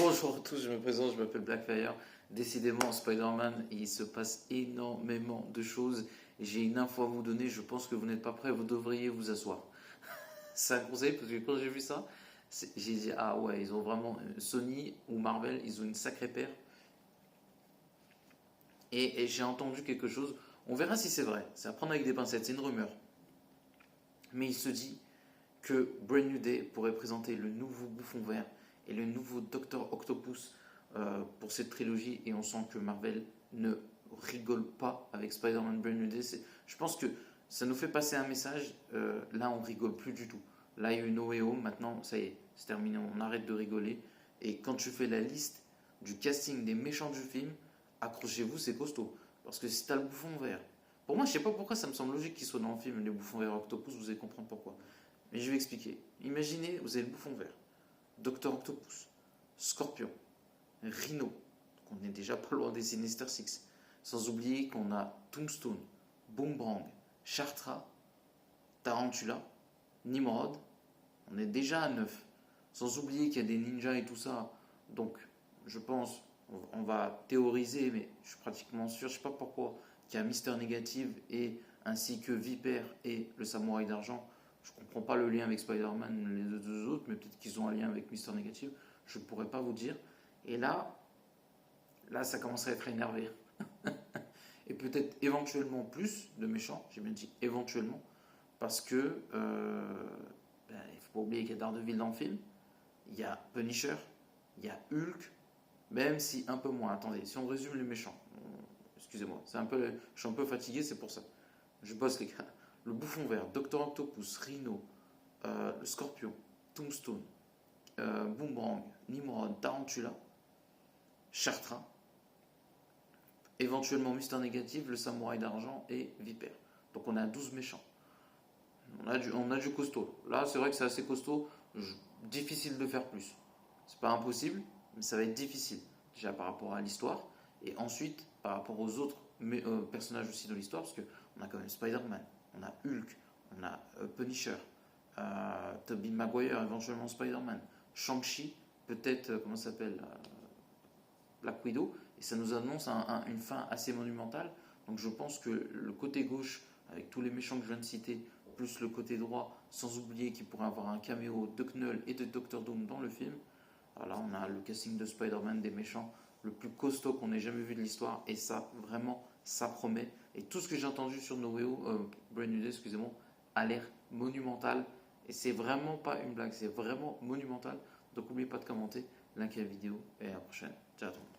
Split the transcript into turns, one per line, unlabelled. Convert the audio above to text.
Bonjour à tous, je me présente, je m'appelle Blackfire. Décidément, Spider-Man, il se passe énormément de choses. J'ai une info à vous donner, je pense que vous n'êtes pas prêts, vous devriez vous asseoir. C'est un conseil, parce que quand j'ai vu ça, j'ai dit, ah ouais, ils ont vraiment, Sony ou Marvel, ils ont une sacrée paire. Et j'ai entendu quelque chose, on verra si c'est vrai, c'est à prendre avec des pincettes, c'est une rumeur. Mais il se dit que Brand New Day pourrait présenter le nouveau Bouffon Vert et le nouveau Docteur Octopus pour cette trilogie, et on sent que Marvel ne rigole pas avec Spider-Man Brand New Day. Je pense que ça nous fait passer un message, là on rigole plus du tout. Là il y a eu No Way Home, maintenant ça y est, c'est terminé, on arrête de rigoler. Et quand tu fais la liste du casting des méchants du film, accrochez-vous, c'est costaud. Parce que si t'as le Bouffon Vert, pour moi je sais pas pourquoi ça me semble logique qu'il soit dans le film, les Bouffons Verts Octopus, vous allez comprendre pourquoi. Mais je vais expliquer. Imaginez, vous avez le Bouffon Vert, Docteur Octopus, Scorpion, Rhino, donc on est déjà pas loin des Sinister Six. Sans oublier qu'on a Tombstone, Boomerang, Chartra, Tarantula, Nimrod, on est déjà à 9. Sans oublier qu'il y a des ninjas et tout ça. Donc, je pense, on va théoriser, mais je suis pratiquement sûr, je sais pas pourquoi, qu'il y a Mister Négative et ainsi que Viper et le Samouraï d'Argent. Je comprends pas le lien avec Spider-Man, les deux autres, mais peut-être qu'ils ont un lien avec Mister Négative. Je pourrais pas vous dire. Et là, ça commencerait à être énervé. Et peut-être éventuellement plus de méchants, j'ai bien dit éventuellement, parce que il ne faut pas oublier qu'il y a Daredevil dans le film, il y a Punisher, il y a Hulk, même si un peu moins. Attendez, si on résume les méchants, excusez-moi, je suis un peu fatigué, c'est pour ça. Je bosse les gars. Le Bouffon Vert, Docteur Octopus, Rhino, le Scorpion, Tombstone, Boomerang, Nimrod, Tarantula, Chartra, éventuellement Mister Négatif, le Samouraï d'Argent et Viper. Donc on a 12 méchants. On a du costaud. Là, c'est vrai que c'est assez costaud. Difficile de faire plus. C'est pas impossible, mais ça va être difficile. Déjà par rapport à l'histoire, et ensuite par rapport aux autres personnages aussi de l'histoire, parce qu'on a quand même Spider-Man, on a Hulk, on a Punisher, Tobey Maguire, éventuellement Spider-Man, Shang-Chi, peut-être, comment ça s'appelle, Black Widow, et ça nous annonce une fin assez monumentale. Donc je pense que le côté gauche, avec tous les méchants que je viens de citer, plus le côté droit, sans oublier qu'il pourrait avoir un caméo de Knull et de Doctor Doom dans le film. Alors là, on a le casting de Spider-Man, des méchants, le plus costaud qu'on ait jamais vu de l'histoire, et ça, vraiment, ça promet. Et tout ce que j'ai entendu sur No Way Home, Brand New Day, excusez-moi, a l'air monumental, et c'est vraiment pas une blague, c'est vraiment monumental. Donc n'oubliez pas de commenter, liker la vidéo, et à la prochaine. Ciao à tout le monde.